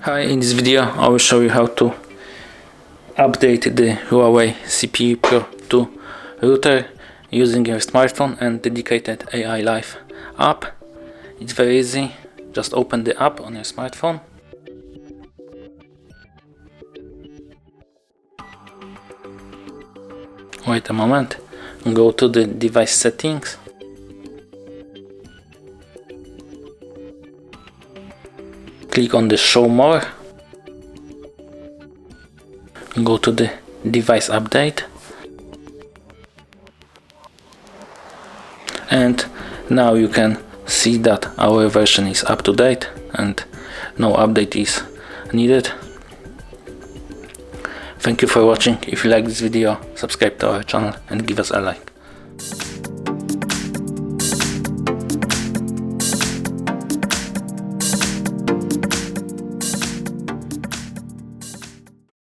Hi, in this video I will show you how to update the Huawei CPE Pro2 router using your smartphone and dedicated AI Live app. It's very easy, just open the app on your smartphone. Wait a moment, go to the device settings. Click on the show more. Go to the device update. And now you can see that our version is up to date and no update is needed. Thank you for watching. If you like this video, subscribe to our channel and give us a like.